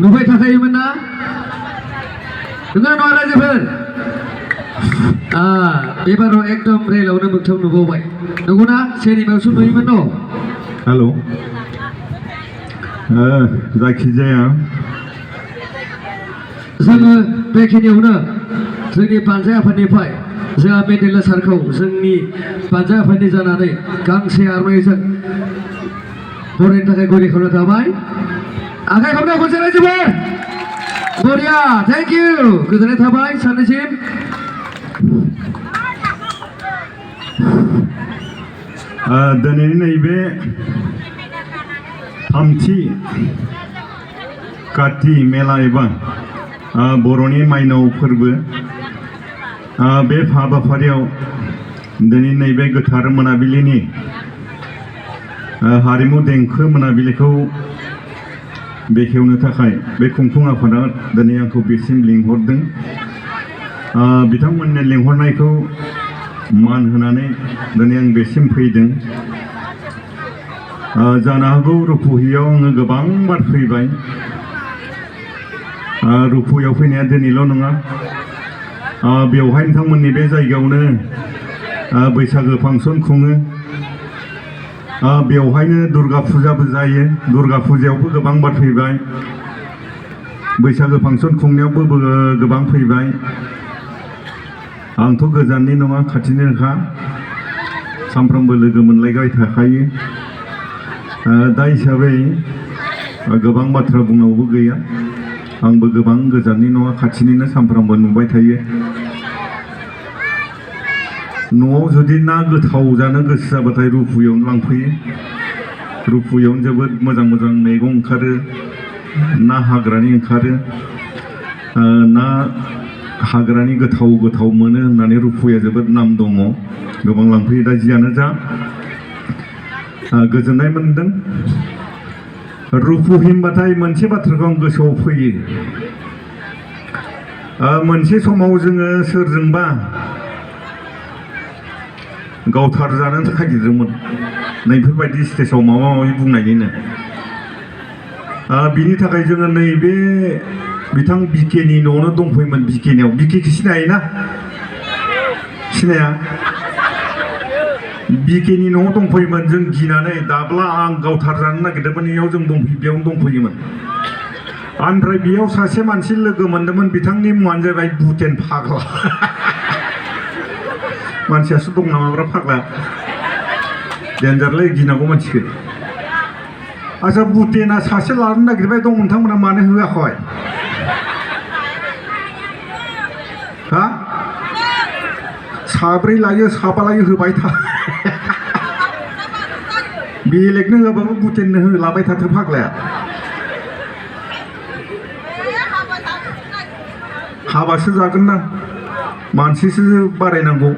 नुबाय थाखायोमोन ना नङा नङा रायजोफोर एबाराव एकदम रेलावनो मोगथां नुबावबाय नंगौना सिनेमायावसो नुयोमोन न' हेल' जायखिजाया जोङो बेखिनियावनो जोंनि बान्जा आफादनिफ्राय जोंहा मेडेला सारखौ जोंनि बान्जा आफादनि जानानै गांसे आर'नाइजों बरायनो थाखाय गरि खालामना थाबाय आखाइ खबनाय खनसे रायजोफोर बरिया थेंक इउ गोजोननाय थाबाय सानैसिम दिनैनि नैबे थामथि काति मेला एबा बर'नि माइनाव फोरबो बे हाबाफारियाव दिनै नैबे गोथार मोनाबिलिनि हारिमु देंखो मोनाबिलिखौ बेखेवनो थाखाय बे खुंफुं आफादा दिनै आंखौ बेसिम लिंहरदों बिथांमोननि लिंहरनायखौ मान होनानै दिनै आं बेसिम फैदों जानो हागौ रुपुहियाव आङो गोबां बार फैबाय रुपुयाव फैनाया दिनैल' नङा बेवहाय नोंथांमोननि बे जायगायावनो बैसागो फांसन खुङो बेवहायनो दुर्गा फुजाबो जायो दुर्गा फुजायावबो गोबां बार फैबाय बैसागो फांसन खुंनायावबो गोबां फैबाय आंथ' गोजाननि नङा खाथिनिनोखा सानफ्रोमबो लोगो मोनलायबाय थाखायो दा हिसाबै गोबां बाथ्रा बुंनांगौबो गैया आंबो गोबां गोजाननि नङा खाथिनिनो सानफ्रोमबो नुबाय थायो न'आव जुदि ना गोथाव जानो गोसो जाबाथाय रुपुयावनो लांफैयो रुपुयावनो जोबोद मोजां मोजां मैगं ओंखारो ना हाग्रानि ओंखारो ना हाग्रानि गोथाव गोथाव मोनो होननानै रुपुया जोबोद नाम दङ गोबां लांफैयो दा जियानो जा गोजोननाय मोनदों रुपु होनबाथाय मोनसे बाथ्राखौ आं गोसोआव फैयो मोनसे समाव जोङो सोरजोंबा गावथार जानो नागिरदोंमोन नैफोरबायदि स्टेजाव माबा माबि बुंनायनिनो बिनि थाखाय जोङो नैबे बिथां बिकेनि न'आवनो दंफैयोमोन बिकेनियाव बिकेखौ सिनायोना सिनाया बिकेनि न'आव दंफैयोमोन जों गिनानै दाब्ला आं गावथार जानो नागिरदोंमोन बेयाव जों बेयावनो दंफैयोमन ओमफ्राय बेयाव सासे मानसि लोगो मोन्दोंमोन बिथांनि मुङानो जाबाय बुटेन फाग्ला मानसियासो दं नामाब्रा फाग्ला डेन्जारलै गिनांगौ मानसिखौ आच्छा बुटेना सासे लानो नागिरबाय दं नोंथांमोना मानो होआखै हा साब्रै लायो साबा लायो होबाय था बेलेगनो होआबाबो बुटेननो होलाबाय थाथो फाग्लाया हाबासो जागोन ना मानसिसो बारायनांगौ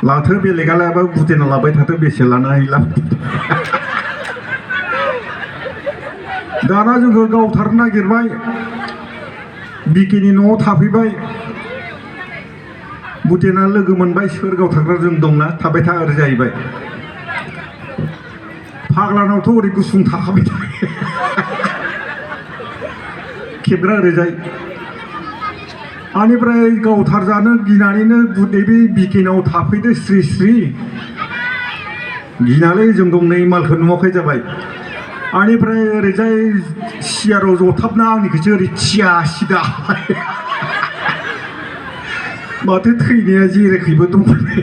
लाथो बेलेगा लायाबा बुटेना लाबाय थाथो बेसे लानो हायला दाना जोंखौ गावथारनो नागिरबाय बिकेनि न'आव थाफैबाय बुटेना लोगो मोनबाय सोर गावथारग्रा जों दंना थाबाय था ओरै जाहैबाय फाग्लानावथ' ओरै गुसुं थाखाबाय थायो खेबग्रा ओरैजाय आनिफ्राय गावथार जानो गिनानैनो नैबे बिकेनाव थाफैदो स्रि स्रि गिनानै जों दं नै मालखौ नुवाखै जाबाय आनिफ्राय ओरैजाय सियाराव जथाबना आंनिखौसो ओरै थिया सिदा माथो थैनाया जेरैखैबो दंफैबाय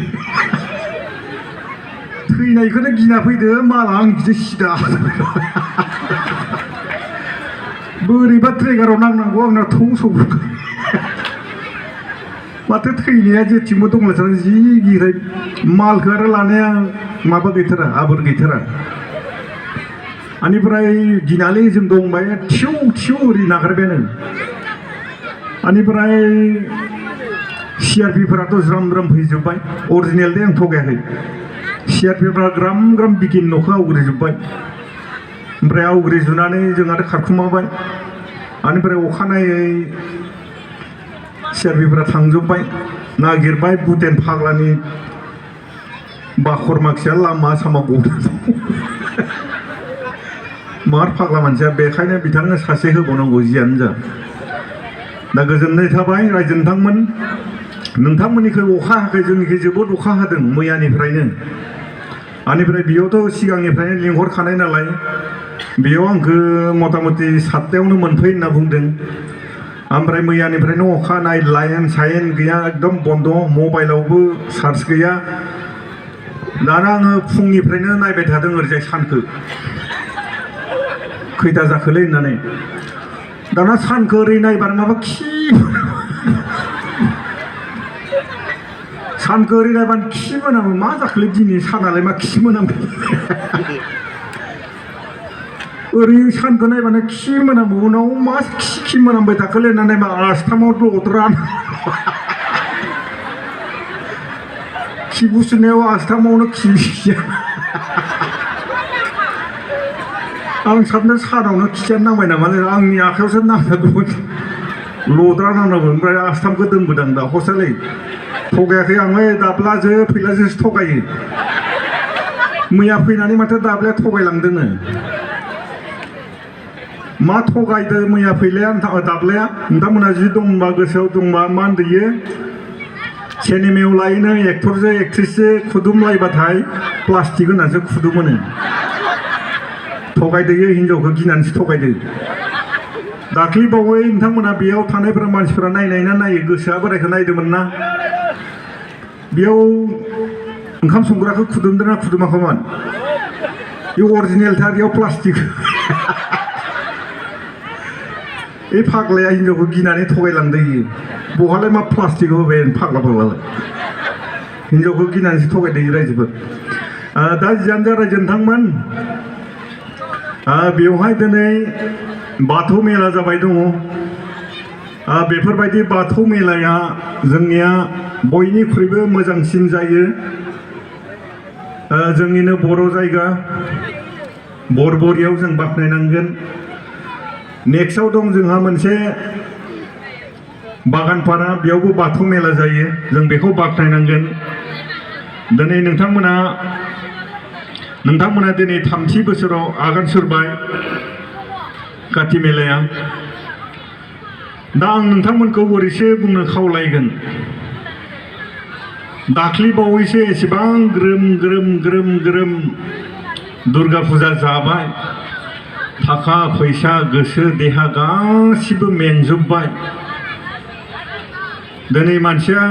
थैनायखौनो गिना फैदो माला आंनिखौसो सिदा बोरैबा ट्रेगाराव नांनांगौ आंना थौ सौबाय माथो थैनाया जेथिंबो दंलायथारा जि गिराय मालखौ आरो लानाया माबा गैथारा आबोर गैथारा आनिफ्राय गिनानै जों दंबाय थिउ थिउ ओरै नागारबायानो आनिफ्राय सिआरपिफोराथ' ज्राम ज्राम फैजोब्बाय अरिजिनेल दे आं थगायाखै सिआरपिफोरा ग्राम ग्राम बिकेनि न'खौ आवग्रिजोब्बाय ओमफ्राय आवग्रिजुनानै जों आरो खारखुमाबाय आनिफ्राय अखानायै सिआरपिफोरा थांजोब्बाय नागिरबाय बुटेन फाग्लानि बाखर माखिया लामा सामा गदों मार फाग्ला मानसिया बेखायनो बिथांनो सासे होबावनांगौ जियानो जा दा गोजोननाय थाबाय रायजो नोंथांमोन नोंथांमोननिखै अखा हायाखै जोंनिखै जोबोद अखा हादों मैयानिफ्रायनो आनिफ्राय बेयावथ' सिगांनिफ्रायनो लिंहरखानाय नालाय बेयाव आंखौ मथा मथि 7टायावनो मोनफै होनना बुंदों ओमफ्राय मैयानिफ्रायनो अखा नाय लाइन साइन गैया एकदम बन्द मबाइलावबो चार्ज गैया दाना आङो फुंनिफ्रायनो नायबाय थादों ओरैजाय सानखौ खैथा जाखोलै होननानै दाना सानखौ ओरै नायबानो माबा सानखौ ओरै नायबानो खि मोनामो मा जाखोलै दिनै सानालाय मा खि मोनामो ओरै सानखौ नायबानो खि मोनामो उनाव मा खि मोनामबाय थाखोलै होननानै मा आस्थामाव दद्रा खि बुसुनायाव आस्थामावनो खि आं सानदों सानावनो खियानो नांबाय नामा आंनि आखायावसो नांनांगौमोन लद्रा नांनांगौ ओमफ्राय आस्थामखौ दोनबोदों दा हसालै थगायाखै आंलाय दाब्लाजो फैलाजोंसो थगायो मैया फैनानै माथो दाब्लाया थगायलांदोंनो मा थगायदों मैया फैलाया दाब्लाया नोंथांमोनहा जि दंबा गोसोआव दंबा मा होनदोयो सिनेमायाव लायोनो एक्टरजों एक्ट्रिसजों खुदुमलायबाथाय प्लास्टिक होनासो खुदुमोनो थगायदोयो हिनजावखौ गिनानैसो थगायदो दाख्लै बावै नोंथांमोना बेयाव थानायफोरा मानसिफोरा नायनाय ना नायो गोसोआ बोरायखौ नायदोंमोन ना बेयाव ओंखाम संग्राखौ खुदुमदोंना खुदुमाखैमोन बे अरिजिनेलथार बेयाव प्लास्टिक बे फाग्लाया हिनजावखौ गिनानै थगायलांदों बहालाय मा प्लास्टिक होबाय फाग्लालाय हिनजावखौ गिनानैसो थगायदों रायजोफोर दा जियानो जा रायजो नोंथांमोन बेवहाय दिनै बाथौ मेला जाबाय दङ बेफोरबायदि बाथौ मेलाया जोंनिया बयनिख्रुइबो मोजांसिन जायो जोंनिनो बर' जायगा बरबरियाव जों बाख्नायनांगोन नेक्स्टआव दं जोंहा मोनसे बागानपारा बेयावबो बाथौ मेला जायो जों बेखौ बाख्नायनांगोन दिनै नोंथांमोना दिनै 3थि बोसोराव आगान सुरबाय काति मेलाया दा आं नोंथांमोनखौ ओरैसो बुंनो खावलायगोन दाख्लै बावैसो एसेबां ग्रोम ग्रोम दुर्गा फुजा जाबाय थाखा फैसा गोसो देहा गासिबो मेंजोब्बाय दिनै मानसिया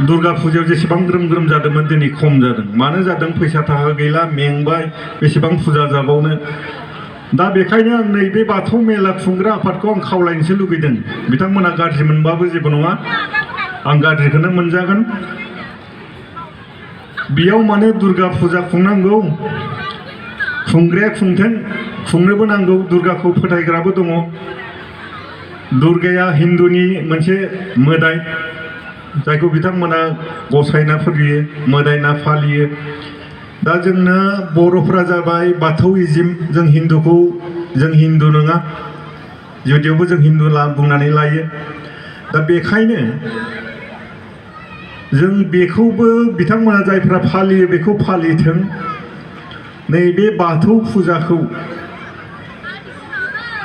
दुर्गा फुजायाव जेसेबां ग्रोम जादोंमोन दिनै खम जादों मानो जादों फैसा थाखा गैला मेंबाय बेसेबां फुजा जाबावनो दा बेखायनो आं नैबे बाथौ मेला खुंग्रा आफादखौ आं खावलायनोसो लुगैदों बिथांमोना गाज्रि मोनबाबो जेबो नङा आं गाज्रिखौनो मोनजागोन बेयाव माने दुर्गा फुजा खुंनांगौ खुंग्राया खुंथों खुंनोबो नांगौ दुर्गाखौ फोथायग्राबो दङ दुर्गाया हिन्दुनि मोनसे मोदाय जायखौ बिथांमोना गसायना फुजियो मोदायना फालियो दा जोंना बर'फोरा जाबाय बाथौइजिम जों हिन्दु नङा जुदियावबो जों हिन्दु बुंनानै लायो दा बेखायनो जों बेखौबो बिथांमोना जायफ्रा फालियो बेखौ फालिथों नैबे बाथौ फुजाखौ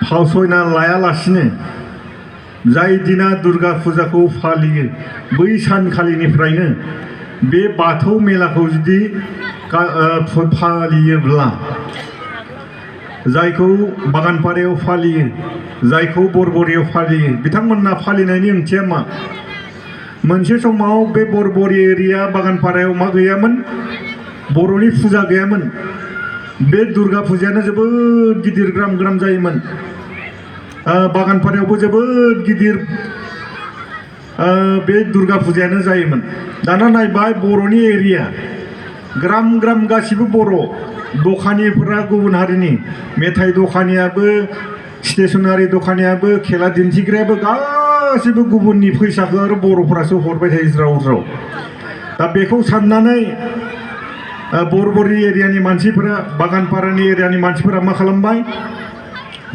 फावसयना लायालासिनो जाय दिना दुर्गा फुजाखौ फालियो बै सानखालिनिफ्रायनो बे बाथौ मेलाखौ जुदि फालियोब्ला जायखौ बागानपारायाव फालियो जायखौ बरबरियाव फालियो बिथांमोनना फालिनायनि ओंथिया मा मोनसे समाव बे बरबरि एरिया बागानपारायाव मा गैयामोन बर'नि फुजा गैयामोन बे दुर्गा फुजायानो जोबोद गिदिर ग्राम जायोमोन बागानपारायावबो जोबोद गिदिर बे दुर्गा फुजायानो जायोमोन दाना नायबाय बर'नि एरिया ग्राम गासिबो बर' दखानिफोरा गुबुन हारिनि मेथाइ दखानियाबो स्टेसनारि दखानियाबो खेला दिन्थिग्रायाबो गासिबो गुबुननि फैसाखौ आरो बर'फोरासो हरबाय थायो ज्राव दा बेखौ साननानै बरबरि एरियानि मानसिफोरा बागानपारानि एरियानि मानसिफोरा मा खालामबाय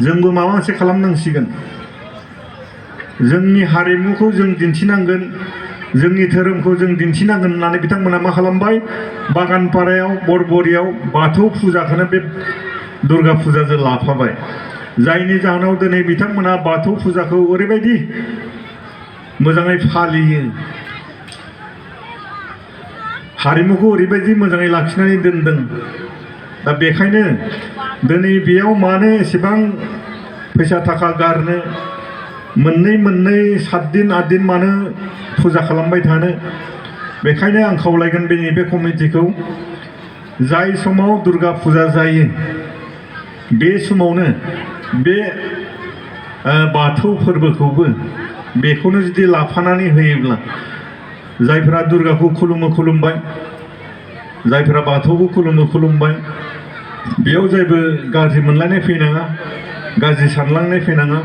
जोंबो माबा मोनसे खालामनांसिगोन जोंनि हारिमुखौ जों दिन्थिनांगोन जोंनि धोरोमखौ जों दिन्थिनांगोन होननानै बिथांमोना मा खालामबाय बागानपारायाव बरबरियाव बाथौ फुजाखौनो बे दुर्गा फुजाजों लाफाबाय जायनि जाहोनाव दिनै बिथांमोना बाथौ फुजाखौ ओरैबायदि मोजाङै फालियो हारिमुखौ ओरैबायदि मोजाङै लाखिनानै दोनदों दा बेखायनो दिनै बेयाव मानो एसेबां फैसा थाखा गारनो मोननै 7 दिन 8 दिन मानो फुजा खालामबाय थानो बेखायनो आं खावलायगोन बे कमिटिखौ जाय समाव दुर्गा फुजा जायो बे समावनो बे बाथौ फोरबोखौबो बेखौनो जुदि लाफानानै होयोब्ला जायफोरा दुर्गाखौ खुलुमबाय जायफोरा बाथौखौ खुलुमबाय बेयाव जेबो गाज्रि मोनलायनाय फैनाङा गाज्रि सानलांनाय फैनाङा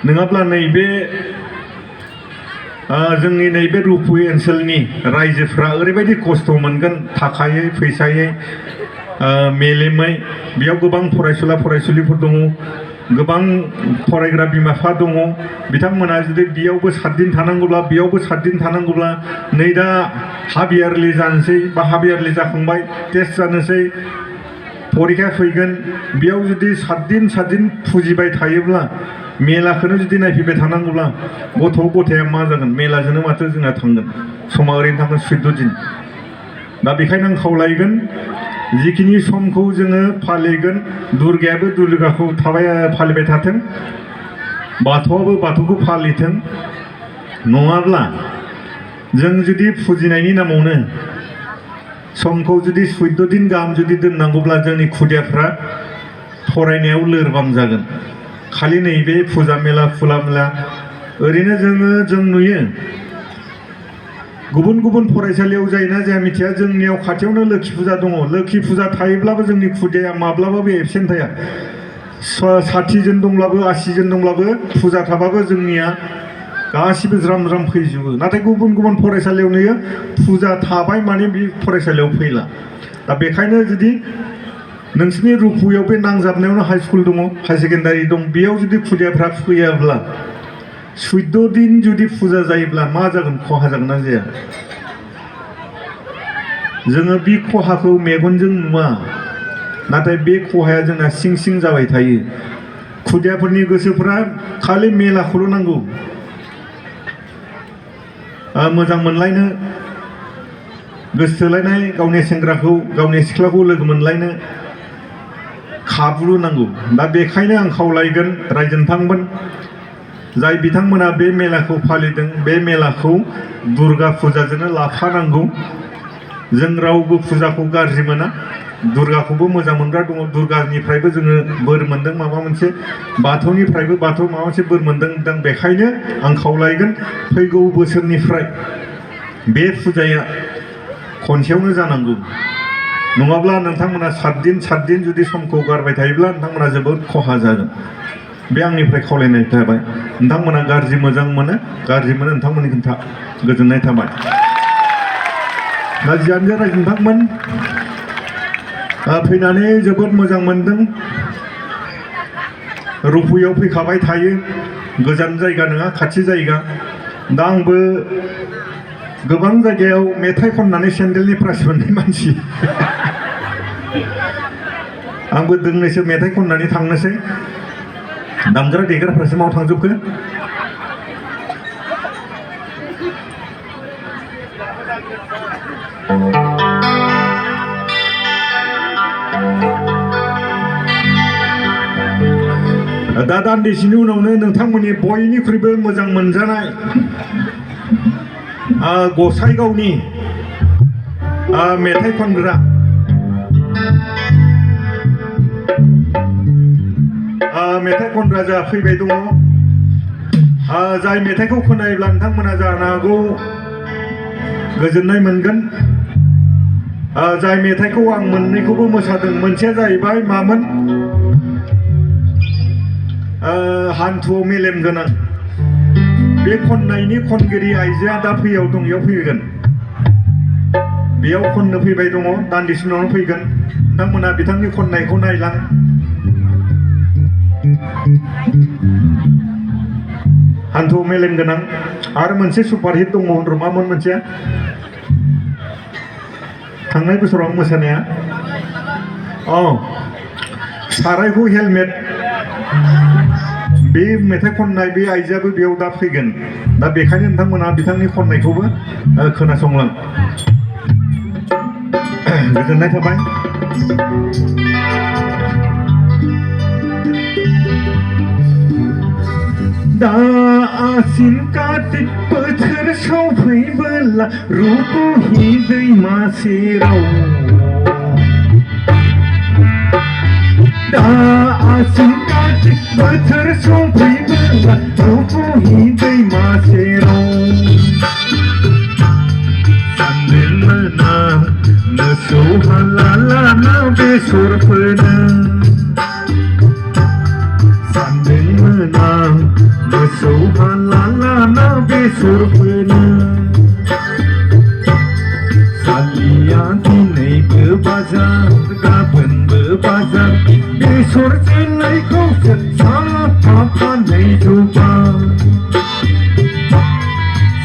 नङाब्ला नैबे जोंनि नैबे रुपु ओनसोलनि रायजोफ्रा ओरैबायदि खस्थ' मोनगोन थाखायै फैसायै मेलेमै बेयाव गोबां फरायसुला फरायसुलिफोर दङ गोबां फरायग्रा बिमा बिफा दङ बिथांमोना जुदि बेयावबो 7 दिन थानांगौब्ला बेयावबो 7 दिन थानांगौब्ला नै दा हाफ यारलि जानोसै बा हाफ यारलि जाखांबाय टेस्ट जानोसै फरिखा फैगोन बेयाव जुदि 7 दिन फुजिबाय थायोब्ला मेलाखौनो जुदि नायफैबाय थानांगौब्ला गथ'या मा जागोन मेलाजोंनो माथो जोंना थांगोन समा ओरैनो थांगोन 14 दिन दा बेखायनो आं खावलायगोन जिखिनि समखौ जोङो फालिगोन दुर्गायाबो दुर्गाखौ फालिबाय थाथों बाथौआबो बाथौखौ फालिथों नङाब्ला जों जुदि फुजिनायनि नामावनो समखौ जुदि 14 दिन गाहाम जुदि दोननांगौब्ला जोंनि खुदियाफ्रा फरायनायाव लोरबां जागोन खालि नैबे फुजा मेला ओरैनो जों नुयो गुबुन फरायसालियाव जायोना जाया मिथिया जोंनियाव खाथियावनो लोखि फुजा दङ लोखि फुजा थायोब्लाबो जोंनि खुदिया माब्लाबाबो एबसेन्ट थाया 60 जन दंब्लाबो 80 जन दंब्लाबो फुजा थाबाबो जोंनिया गासिबो ज्राम फैजोबो नाथाय गुबुन फरायसालियाव नुयो फुजा थाबाय माने बे फरायसालियाव फैला दा बेखायनो जुदि नोंसिनि रुपुयाव बे नांजाबनायावनो हाई स्कुल दङ हाई सेकेन्डारि दं बेयाव जुदि खुदियाफ्रा फैयाब्ला 14 दिन जुदि फुजा जायोब्ला मा जागोन खहा जागोन ना जाया जोङो बे खहाखौ मेगनजों नुवा नाथाय बे खहाया जोंना सिं जाबाय थायो खुदियाफोरनि गोसोफोरा खालि मेलाखौल' नांगौ मोजां मोनलायनो गोसो थोलायनाय गावनि सेंग्राखौ गावनि सिख्लाखौ लोगो मोनलायनो खाबु नांगौ दा बेखायनो आं खावलायगोन रायजोनो थांगोन जाय बिथांमोना बे मेलाखौ फालिदों बे मेलाखौ दुर्गा फुजाजोंनो लाफानांगौ जों रावबो फुजाखौ गाज्रि मोना दुर्गाखौबो मोजां मोनग्रा दङ दुर्गानिफ्रायबो जोङो बोर मोनदों माबा मोनसे बाथौनिफ्रायबो बाथौ माबा मोनसे बोर मोनदों बेखायनो आं खावलायगोन फैगौ बोसोरनिफ्राय बे फुजाया खनसेयावनो जानांगौ नङाब्ला नोंथांमोना 7 दिन जुदि समखौ गारबाय थायोब्ला नोंथांमोना जोबोद खहा जागोन बे आंनिफ्राय खावलायनाय थाबाय नोंथांमोना गाज्रि मोजां मोनो नोंथांमोननि खोन्था गोजोननाय थाबाय दा जियानो जा रायजो नोंथांमोन फैनानै जोबोद मोजां मोनदों रुपुयाव फैखाबाय थायो गोजान जायगा नङा खाथि जायगा दा आंबो गोबां जायगायाव मेथाइ खननानै सेन्देलनि प्राइज मोननाय मानसि आंबो दोंनैसो मेथाइ खननानै थांनोसै दामग्रा देग्राफ्रासो माव थांजोबखो दा दान्दिसेनि उनावनो नोंथांमोननि बयनिख्रुइबो मोजां मोनजानाय गसाइगावनि मेथाइ खनग्रा जा फैबाय दङ जाय मेथाइखौ खोनायोब्ला नोंथांमोना जानो हागौ गोजोननाय मोनगोन जाय मेथाइखौ आं मोननैखौबो मोसादों मोनसेया जाहैबाय मामोन हान्थुआव मेलेम गोनां बे खननायनि खनगिरि आइजोआ दा फैयाव दं इयाव फैगोन बेयाव खननो फैबाय दङ दान्दिसे उनावनो फैगोन नोंथांमोना बिथांनि खननायखौ नायलां हान्थुआव मेलेम गोनां आरो मोनसे सुपारहिट दंमोन र' मामोन मोनसेया थांनाय बोसोराव मोसानाया सारायखौ हेलमेट बे मेथाइ खननाय बे आइजोआबो बेयाव दा फैगोन दा बेखायनो नोंथांमोना बिथांनि खननायखौबो खोनासंलां गोजोननाय थाबाय दा आसिन कार्तिक बोथोर सफैबोला रुपहि दैमा सेराव दा आसिन कार्तिक बोथोर सफैबोला रुपहि दैमा सेराव सान्दों मोना मोसौ हाला लाना बेसर फोनो सान्दों मोना मोसौ हाला लाना बेसर फोनो सालिया दिनैबो बाजार गाबोनबो बाजार बेसर जोलैखौसो साफा फानै जौबा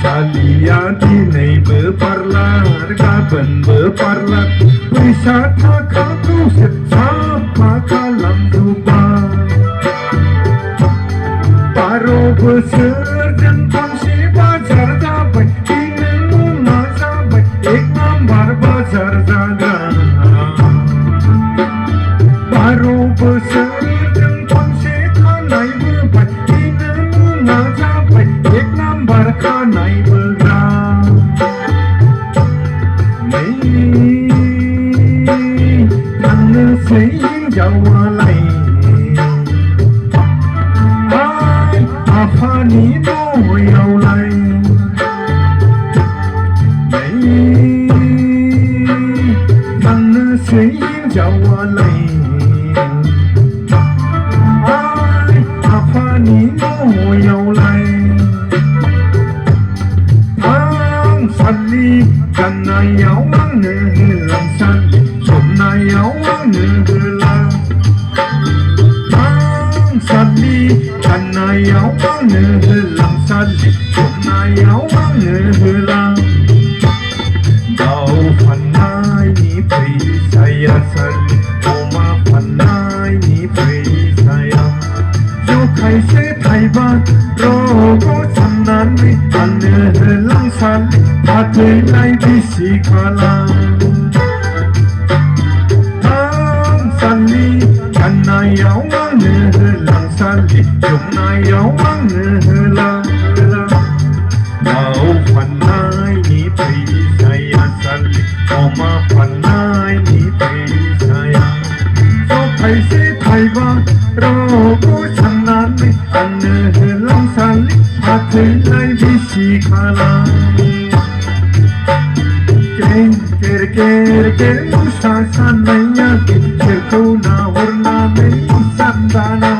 सालिया दिनैबो पार्लार गाबोनबो पार्लार फैसा थाखाखौसो साफा खालामजोबा 12 बोसोरजों खनसे बाजार जाबाय दिनैनो मा जाबाय एक नाम्बार बाजार जाग्रा 12 बोसोरजों खनसे खानाय बोबाय दिनैनो मा जाबाय एक नाम्बार खानाय बोग्रा नै थांनोसै हिनजावालाय आफानि न'यावलाय नै थांनोसै हिनजावालाय आफानि न'यावलाय आं सालि गाननायाव आंनो होलांसालि जोमनायाव आंनो होला आं सालि गाननायाव आंनो होलांसालि जोमनायाव आंनो होला दाउ फाननायनि फैसाया सालि अमा फाननायनि फैसाया जखायसे थाइबा रग' साननानै आंनो होलांसालि फाथैलाय बिसि खालाम आं सालि गाननायाव आंनो होलांसालि जोमनायाव आंनो होला दाउ फाननायनि फैसाया सालि अमा फाननायनि फैसाया जखायसे थाइबा रग' साननानै आंनो होलांसालि फाथैलाय बिसि खालाम केर केर केर मुसा साननाया गिदिरखौ नाहरनानै सानदाना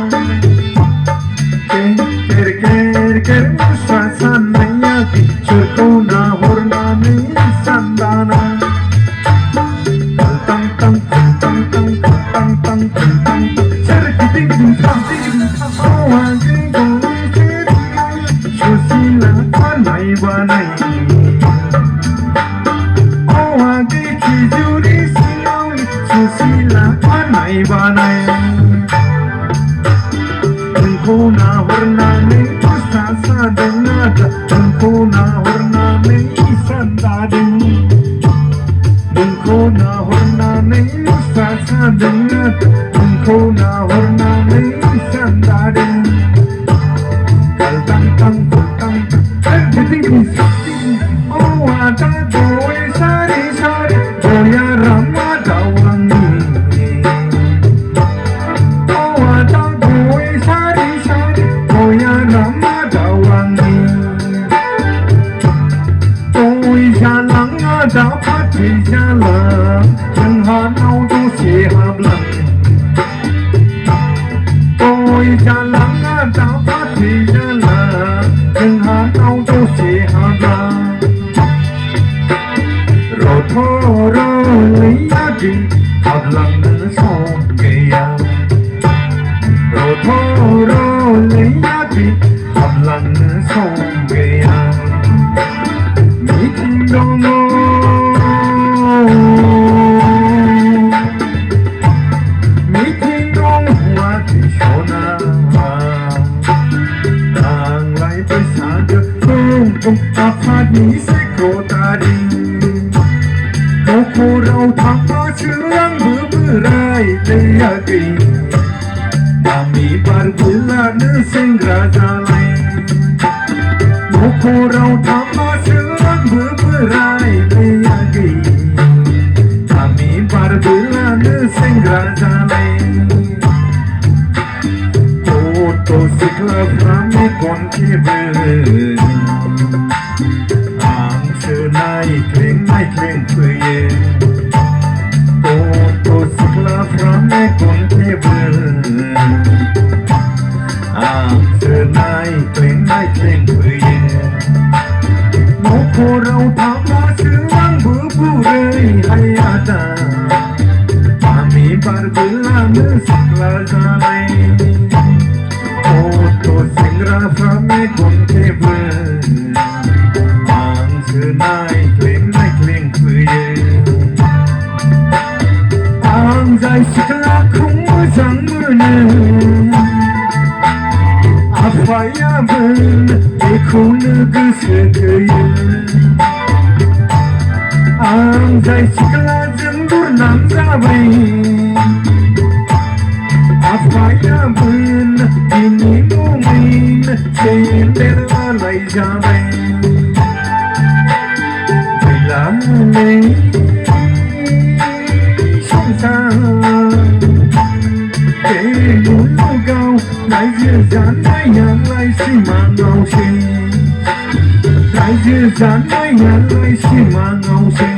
केर केर केर मुसा साननाया गिदिरखौ नाहरनानै सानदाना तां तां तां तां तां तां तां तां सोरगिदिं आवाजों गंसे सुसिला खानाय बानाय खिजुरि सिङाव सुसिला खानाय बानाय नोंखौ नाहरनानै मुसा सादों आदा नोंखौ नाहरनानै सानदादों नोंखौ नाहरनानै मुसा सादों आदा नोंखौ नाहरनानै सानदादों kaltang tang tang everything is oh ada boy sari sari boya rama dawangi oh ada boy sari sari boya rama dawangi boy jalang ada pati jalang jangan mau dose hablang boy jalang ada pati jalang jangan mau dose hablang rothoro liyadi hablang songgeya rothoro liyadi hablang songgeya meeting dongo meeting dongo 미세코 다리 너코라우 탕마스랑 부부라이 대야기 아미 바르블라는 생그라자라이 너코라우 탕마스랑 부부라이 대야기 아미 바르블라는 생그라자라이 Otosikla frame konkebe Angse nai kleng kuye Otosikla frame konkebe Angse nai kleng kuye Nokorau thama silang bubure hayata Ami barbelang sikla jalai Oto singra frame konkebe Angse nai kleng kuye Angzai sikla kung mozang mene Afaya ben ekunu gese keye Angzai sikla zendur nam zabai Afaya ben ini mumin sendela lai jabai Bila mulai sungsang Kể núi lâu cao Lại dìa dán mái nhà lại xì mà ngầu xì Lại dìa dán mái nhà lại xì mà ngầu xì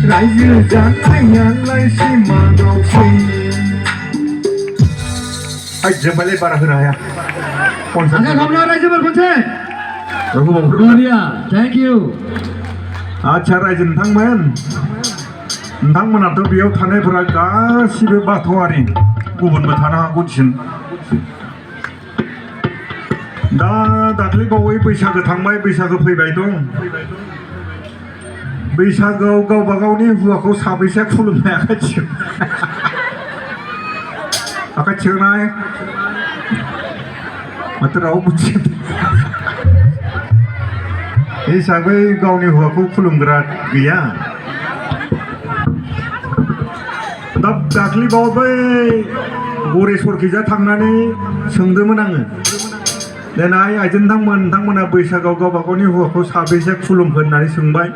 Lại dìa dán mái nhà lại xì mà ngầu xì Ay, jembale para hiraya. Angkat kamera Raizabal Kunse. Rukun Gloria, thank you. 아차라 이제 당면한테 비어 타네 브라가 시베 바토아리 구분부 타나하고 진. 나 다들 거의 बैसागो थांबाय बैसागो फैबाय दं बैसागोआव गावबा गावनि हुवाखौ साबैसे खुलुमनाय आखाइ थिखां आखाइ थिखांनाय माथो रावबो हिसाबै गावनि हुवाखौ खुलुमग्रा गैया दा दाख्लैबाव बै गरेस्वरखैजा थांनानै सोंदोंमोन आङो देनाय आइजो नोंथांमोना बैसागोआव गावबा गावनि हौवाखौ साबेसे खुलुमखो होननानै सोंबाय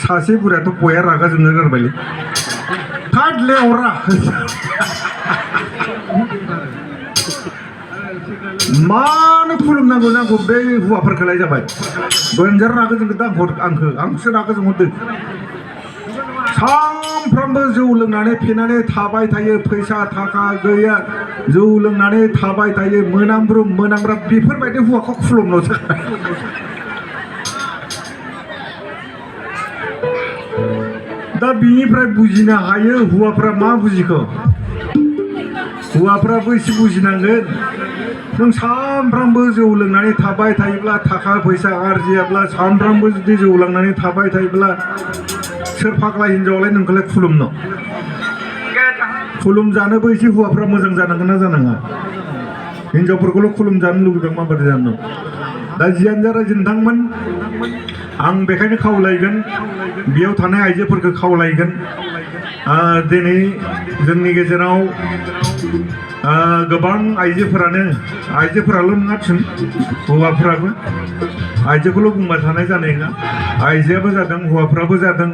सासे बुरैयाथ' बया रागा जोंनो गारबायलै थाद लेवरा मानो खुलुमनांगौ नांगौ बे हौवाफोरखौलाय जाबाय बोनजार रागा जोंदों आंसो रागा जोंहरदों सानफ्रामबो जौ लोंनानै फेनानै थाबाय थायो फैसा थाखा गैया जौ लोंनानै थाबाय थायो मोनामब्रुम मोनामब्रा बेफोरबायदि हौवाखौ खुलुमनोसो दा बिनिफ्राय बुजिनो हायो हौवाफ्रा मा बुजिखो हौवाफ्राबो एसे बुजिनांगोन नों सानफ्रामबो जौ लोंनानै थाबाय थायोब्ला थाखा फैसा आरजियाब्ला सानफ्रामबो जुदि जौ लोंनानै थाबाय थायोब्ला सोर फाग्ला हिन्जावालाय नोंखौलाय खुलुमनो खुलुमजानोबो एसे हौवाफ्रा मोजां जानांगोन ना जानाङा हिन्जावफोरखौल' खुलुमजानो लुबैदों माबायदि जानो दा जियानो जा रायजो नोंथांमोन आं बेखायनो खावलायगोन बेयाव थानाय आइजोफोरखौ खावलायगोन दिनै जोंनि गेजेराव गोबां आइजोफोराल' नङाथिन हौवाफ्राबो आइजोखौल' बुंबाय थानाय जानाय नङा आइजोआबो जादों हौवाफ्राबो जादों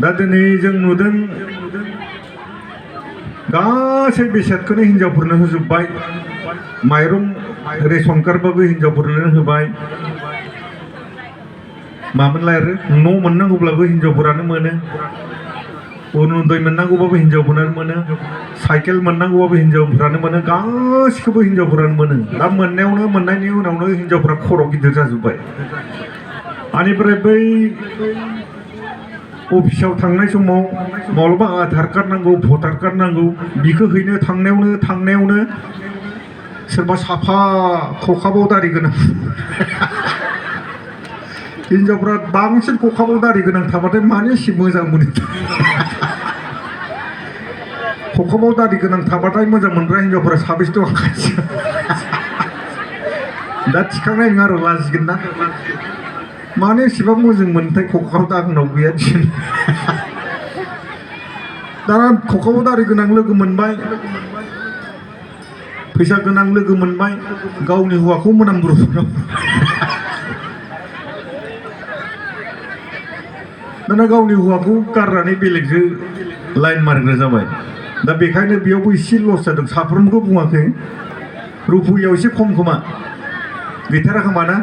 दा दिनै जों नुदों गासै बेसादखौनो हिन्जावफोरनो होजोब्बाय माइरं रेशन कार्डबाबो हिन्जावफोरनो होबाय मामोनलाय आरो न' मोननांगौब्लाबो हिन्जावफोरानो मोनो अरुनदय मोननांगौबाबो हिन्जावफोरानो मोनो साइकेल मोननांगौबाबो हिन्जावफोरानो मोनो गासिखौबो हिन्जावफोरानो मोनो दा मोननायनि उनावनो हिन्जावफोरा खर' गिदिर जाजोब्बाय बेनिफ्राय बै अफिसाव थांनाय समाव माब्लाबा आधार कार्ड नांगौ भटार कार्ड नांगौ बिखौ हैनो थांनायावनो सोरबा साफा खखाबाव दारि गोनां हिन्जावफ्रा बांसिन खखाबाव दारि गोनां थाबाथाय मानो एसे मोजां मोनो खखाबाव दारि गोनां थाबाथाय मोजां मोनग्रा हिन्जावफोरा साबेसे दं दा थिखांनाय नङा आरो लाजिगोन ना मानो एसेबां मोजां मोनथाय खखाव दा आंनाव गैया दिनै दाना खखाव दारि गोनां लोगो मोनबाय फैसा गोनां लोगो मोनबाय गावनि हौवाखौ मोनामब्रुनाव दाना गावनि हौवाखौ गारनानै बेलेगजो लाइन मारिग्रा जाबाय दा बेखायनो बेयावबो एसे लस जादों साफ्रोमबो बुङाखै रुपुयाव एसे खम खोमा गैथारा खोमा ना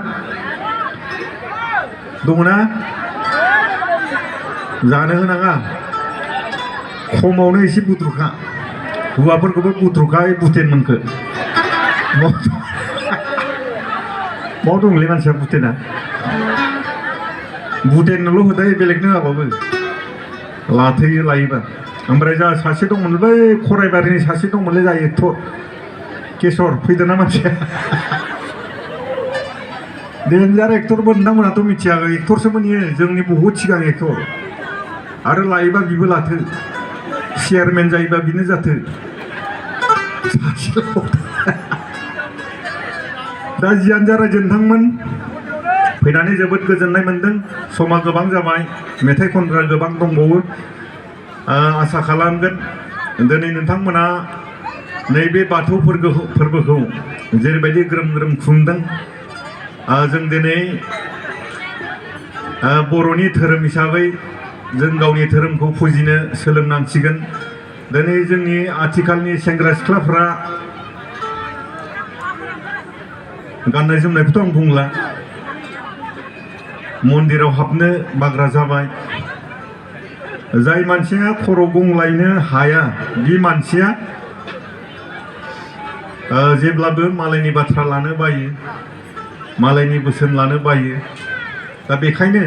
दङना जानो होनाङा खमावनो एसे बुद्रुखा हौवाफोरखौबो बुद्रुखा बुटेन मोनखो माव दंलै मानसिया बुटेना बुटेननोल' होदाय बेलेगनो होआबाबो लाथोयो लायोबा ओमफ्राय जा सासे दंमोन बै खराइबारिनि सासे दंमोनलै जा एक्टर केसर फैदोंना मानसिया डेन्जार एक्टरबो नोंथांमोनाथ' मिथिया एक्टरसोमोन इयो जोंनि बहुद सिगां एक्टर आरो लायोबा बिबो लाथो चेयारमेन जायोबा बिनो जाथो दा जियानो जा रायजो नोंथांमोन फैनानै जोबोद गोजोननाय मोनदों समा गोबां जाबाय मेथाइ खनग्रा गोबां दंबावो आसा खालामगोन दिनै नोंथांमोना नैबे बाथौ फोरबोखौ जेरैबायदि ग्रोम ग्रोम खुंदों जों दिनै बर'नि धोरोम हिसाबै जों गावनि धोरोमखौ फुजिनो सोलोंनांसिगोन दिनै जोंनि आथिखालनि सेंग्रा सिख्लाफ्रा गाननाय जोमनायखौथ' आं बुंला मन्दिराव हाबनो बाग्रा जाबाय जाय मानसिया खर' गंलायनो हाया बे मानसिया जेब्लाबो मालायनि बाथ्रा लानो बायो मालायनि बोसोन लानो बायो दा बेखायनो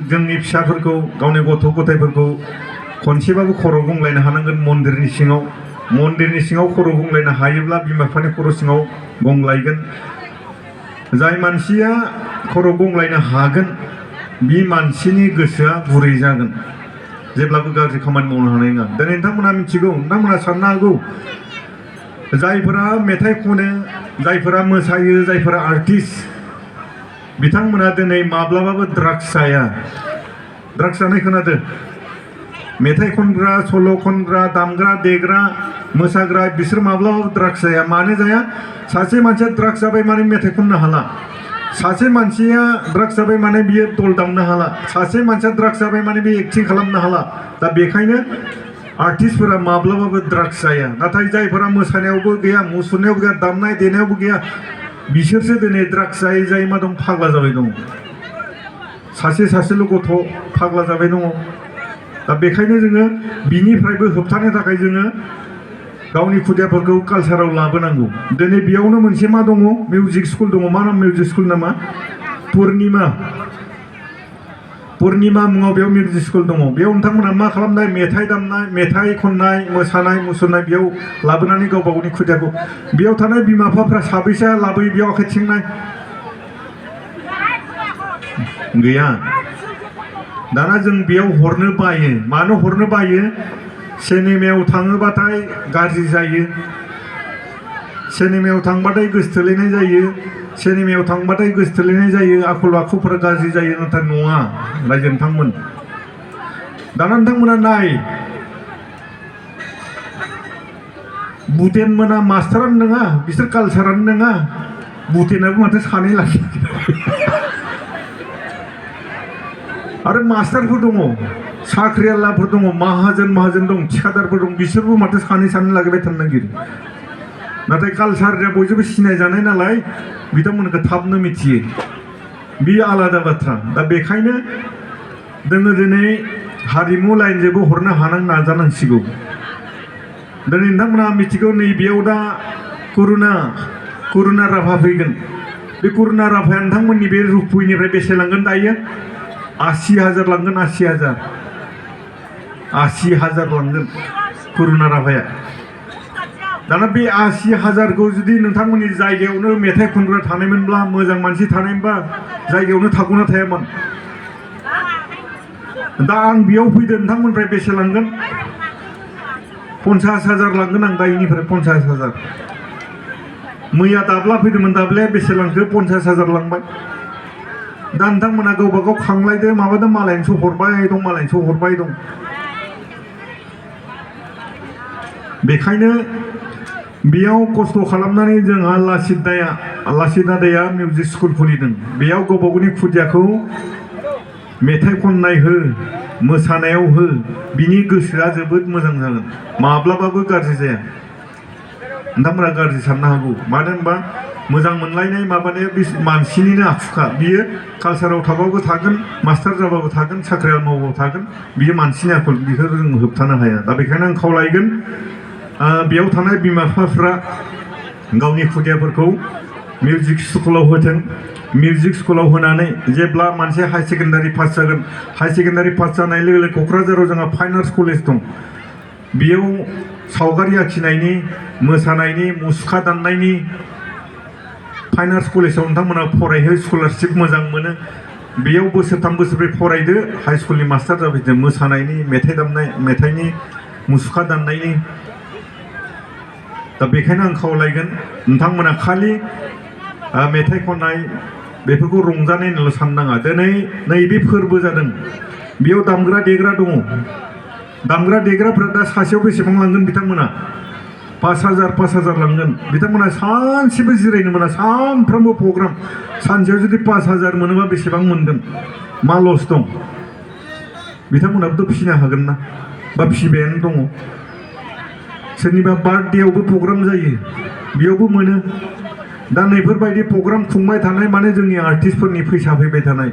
जोंनि फिसाफोरखौ गावनि गथ' गथायफोरखौ खनसेबाबो खर' गंलायनो हानांगोन मन्दिरनि सिङाव खर' गंलायनो हायोब्ला बिमा बिफानि खर' सिङाव गंलायगोन जाय मानसिया खर' गंलायनो हागोन बे मानसिनि गोसोआ गुरै जागोन जेब्लाबो गाज्रि खामानि मावनो हानाय नङा दिनै नोंथांमोना मिथिगौ नोंथांमोना साननो हागौ जायफोरा मेथाइ खनो जायफोरा मोसायो जायफोरा आर्टिस्ट बिथांमोना दिनै माब्लाबाबो ड्राग्स जाया ड्राग्स जानाय खोनादों मेथाइ खनग्रा सल' खनग्रा दामग्रा देग्रा मोसाग्रा बिसोर माब्लाबाबो ड्राग्स जाया मानो जाया सासे मानसिया ड्राग्स जाबाय माने मेथाइ खननो हाला सासे मानसिया ड्राग्स जाबाय माने बियो दल दामनो हाला सासे मानसिया ड्राग्स जाबाय माने बे एक्टिं खालामनो हाला दा बेखायनो आर्टिस्टफोरा माब्लाबाबो ड्राग्स जाया नाथाय जायफोरा मोसानायावबो गैया मुसुरनायावबो गैया दामनाय देनायावबो गैया बिसोरसो दिनै ड्राग्स जायै जायै मा दं फाग्ला जाबाय दङ सासेल' गथ' फाग्ला जाबाय दङ दा बेखायनो जोङो बिनिफ्रायबो होबथानो थाखाय जोङो गावनि खुदियाफोरखौ कालसाराव लाबोनांगौ दिनै बेयावनो मोनसे मा दङ मिउजिक स्कुल दङ मा नाम मिउजिक स्कुल नामा पुर्निमा मुङाव बेयाव मिउजिक स्कुल दङ बेयाव नोंथांमोना मा खालामनाय मेथाइ दामनाय मेथाइ खननाय मोसानाय मुसुरनाय बेयाव लाबोनानै गावबा गावनि खुदियाखौ बेयाव थानाय बिमा बिफाफ्रा साबैसे लाबोयो बेयाव आखाइ थिखांनाय गैया दाना जों बेयाव हरनो बायो मानो हरनो बायो सिनेमायाव थाङोबाथाय गाज्रि जायो सिनेमायाव थांबाथाय गोसोथोलायनाय जायो सिनेमायाव थांबाथाय गोसोथोलायनाय जायो आखल आखुफोरा गाज्रि जायो नाथाय नङा रायजो नोंथांमोन दाना नोंथांमोना नाय बुटेन मोना मास्टारानो नङा बिसोर कालसारानो नङा बुटेनाबो माथो सानै लाखियो आरो मास्टारफोर दङ साख्रियालाफोर दङ माहाजोन दं थिखादारफोर दं बिसोरबो माथो सानै लागायबाय थानो नागिरो नाथाय कालसारया बयजोंबो सिनायजानाय नालाय बिथांमोनखौ थाबनो मिथियो बे आलादा बाथ्रा दा बेखायनो जोङो दिनै हारिमु लाइनजोंबो हरनो नाजानांसिगौ दिनै नोंथांमोना मिथिगौ नैबेयाव दा करुना राभा फैगोन बे करुना राभाया नोंथांमोननि बे रुपुनिफ्राय बेसे लांगोन दायो 80,000 लांगोन 80,000 लांगोन करुना राभाया दाना बे 80,000खौ जुदि नोंथांमोननि जायगायावनो मेथाइ खनग्रा थानायमोनब्ला मोजां मानसि थानायमोनबा जायगायावनो थागौना थायामोन दा आं बेयाव फैदों नोंथांमोननिफ्राय बेसे लांगोन 50,000 लांगोन आं दा इनिफ्राय 50,000 मैया दाब्ला फैदोंमोन दाब्लाया बेसे लांखो 50,000 लांबाय दा नोंथांमोना गावबा गाव खांलायदो माबादो मालायनिसो हरबाय दं बेखायनो बेयाव खस्थ' खालामनानै जोंहा लासित दादाया मिउजिक स्कुल खुलिदों बेयाव गावबा गावनि खुदियाखौ मेथाइ खननाय हो मोसानायाव हो बिनि गोसोआ जोबोद मोजां जागोन माब्लाबाबो गाज्रि जाया नोंथांमोना गाज्रि साननो हागौ मानो होनबा मोजां मोनलायनाय माबानाया बे मानसिनिनो आखुखा बियो कालसाराव थाबाबो थागोन मास्टार जाबाबो थागोन साख्रि मावबाबो थागोन बियो मानसिनि आखल बेखौ जों होबथानो हाया दा बेखायनो आं खावलायगोन बेयाव थानाय बिमा बिफाफ्रा गावनि खुदियाफोरखौ मिउजिक स्कुलाव होथों मिउजिक स्कुलाव होनानै जेब्ला मोनसे हाई सेकेन्डारि पास जागोन हाई सेकेन्डारि पास जानाय लोगो लोगो क'क्राझाराव जोंहा फाइन आर्ट्स कलेज दं बेयाव सावगारि आखिनायनि मोसानायनि मुसुखा दाननायनि फाइन आर्ट्स कलेजाव नोंथांमोना फरायहो स्कलारशिप मोजां मोनो बेयाव बोसोरथाम बोसोरब्रै फरायदो हाई स्कुलनि मास्टार जाफैदो मोसानायनि मेथाइ दामनाय मेथाइनि मुसुखा दाननायनि दा बेखायनो आं खावलायगोन नोंथांमोना खालि मेथाइ खननाय बेफोरखौ रंजानायल' साननाङा दिनै नैबे फोरबो जादों बेयाव दामग्रा देग्रा दङ दामग्रा देग्राफ्रा दा सासेयाव बेसेबां लांगोन बिथांमोना 5,000 लांगोन बिथांमोना सानसेबो जिरायनो मोना सानफ्रोमबो प्रग्राम सानसेयाव जुदि 5,000 मोनोबा बेसेबां मोनगोन मा लस दं बिथांमोनाबोथ' फिसिनो हागोन ना बा फिसिबायानो दङ सोरनिबा बार्थडेआवबो प्रग्राम जायो बेयावबो मोनो दा नैफोरबायदि प्रग्राम खुंबाय थानाय माने जोंनि आर्टिस्टफोरनि फैसा फैबाय थानाय